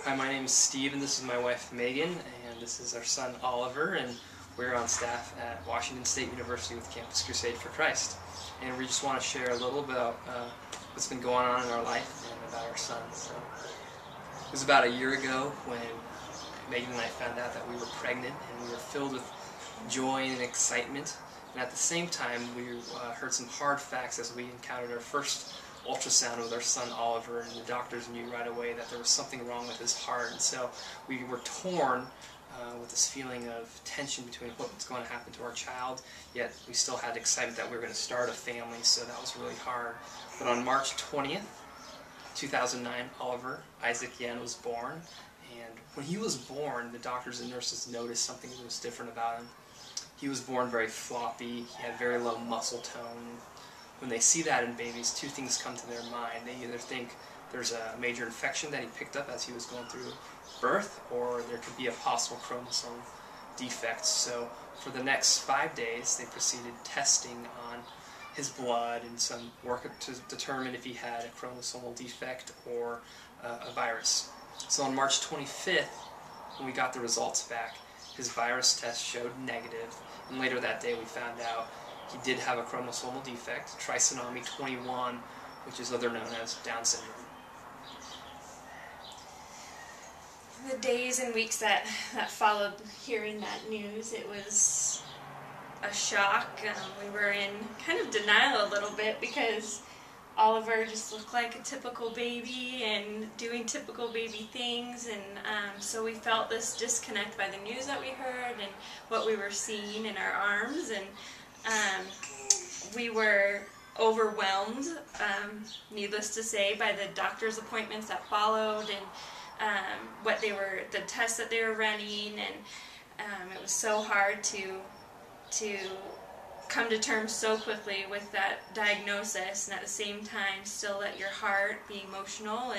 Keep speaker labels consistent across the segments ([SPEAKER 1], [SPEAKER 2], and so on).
[SPEAKER 1] Hi, my name is Steve, and this is my wife Megan, and this is our son Oliver, and we're on staff at Washington State University with Campus Crusade for Christ. And we just want to share a little about what's been going on in our life and about our son. So, it was about a year ago when Megan and I found out that we were pregnant, and we were filled with joy and excitement. And at the same time, we heard some hard facts as we encountered our first ultrasound with our son Oliver, and the doctors knew right away that there was something wrong with his heart. And so we were torn with this feeling of tension between what's going to happen to our child, yet we still had excitement that we were going to start a family, so that was really hard. But on March 20th, 2009, Oliver Isaac Yen was born, and when he was born, the doctors and nurses noticed something that was different about him. He was born very floppy, he had very low muscle tone. When they see that in babies, two things come to their mind. They either think there's a major infection that he picked up as he was going through birth, or there could be a possible chromosome defect. So for the next 5 days, they proceeded testing on his blood and some work to determine if he had a chromosomal defect or a virus. So on March 25th, when we got the results back, his virus test showed negative, and later that day we found out he did have a chromosomal defect, trisomy 21, which is otherwise known as Down syndrome.
[SPEAKER 2] The days and weeks that followed hearing that news, it was a shock. We were in kind of denial a little bit because Oliver just looked like a typical baby and doing typical baby things, and so we felt this disconnect by the news that we heard and what we were seeing in our arms, and we were overwhelmed, needless to say, by the doctor's appointments that followed and the tests that they were running, and it was so hard to come to terms so quickly with that diagnosis, and at the same time still let your heart be emotional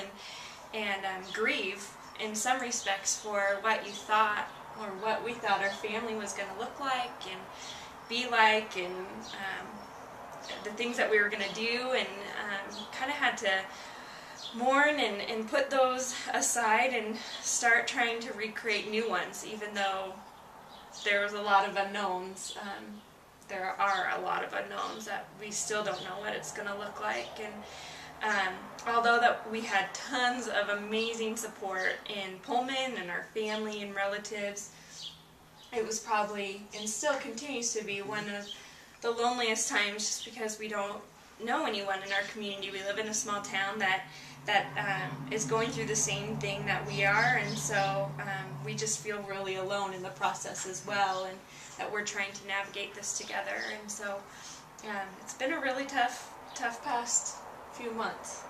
[SPEAKER 2] and grieve in some respects for what you thought, or what we thought our family was going to look like and be like, and the things that we were going to do, and kind of had to mourn and put those aside and start trying to recreate new ones, even though there was a lot of unknowns. There are a lot of unknowns that we still don't know what it's going to look like, and although that we had tons of amazing support in Pullman and our family and relatives, it was probably, and still continues to be, one of the loneliest times, just because we don't know anyone in our community. We live in a small town that is going through the same thing that we are, and so we just feel really alone in the process as well, and that we're trying to navigate this together. And so it's been a really tough past few months.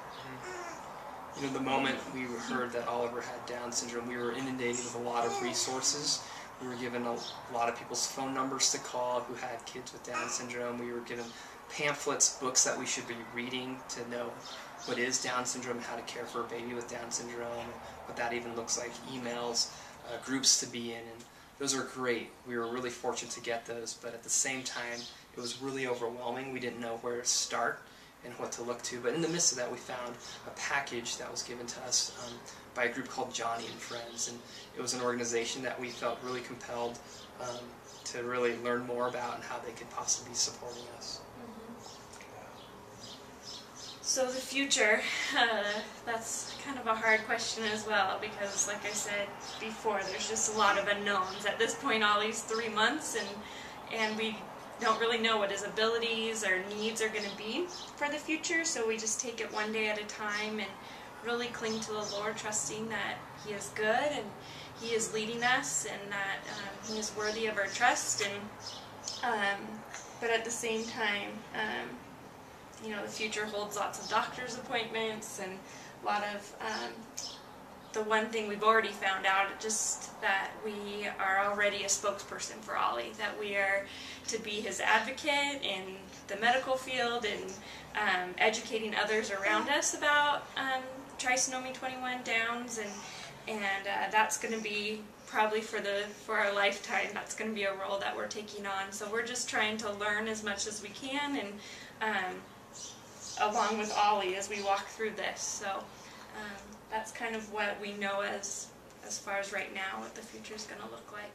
[SPEAKER 1] You know, the moment we heard that Oliver had Down syndrome, we were inundated with a lot of resources. We were given a lot of people's phone numbers to call who had kids with Down syndrome. We were given pamphlets, books that we should be reading to know what is Down syndrome, how to care for a baby with Down syndrome, what that even looks like, emails, groups to be in, and those are great. We were really fortunate to get those, but at the same time, it was really overwhelming. We didn't know where to start and what to look to, but in the midst of that, we found a package that was given to us by a group called Johnny and Friends, and it was an organization that we felt really compelled to really learn more about and how they could possibly be supporting us.
[SPEAKER 2] So the future, that's kind of a hard question as well, because like I said before, there's just a lot of unknowns. At this point, Ollie's 3 months, and we don't really know what his abilities or needs are going to be for the future, so we just take it one day at a time and really cling to the Lord, trusting that He is good and He is leading us, and that He is worthy of our trust. And but at the same time, you know, the future holds lots of doctor's appointments and a lot of the one thing we've already found out, just that we are already a spokesperson for Ollie, that we are to be his advocate in the medical field and educating others around us about trisomy 21 Downs, and that's going to be probably for our lifetime. That's going to be a role that we're taking on. So we're just trying to learn as much as we can, and along with Ollie as we walk through this. So That's kind of what we know as far as right now, what the future is going to look like.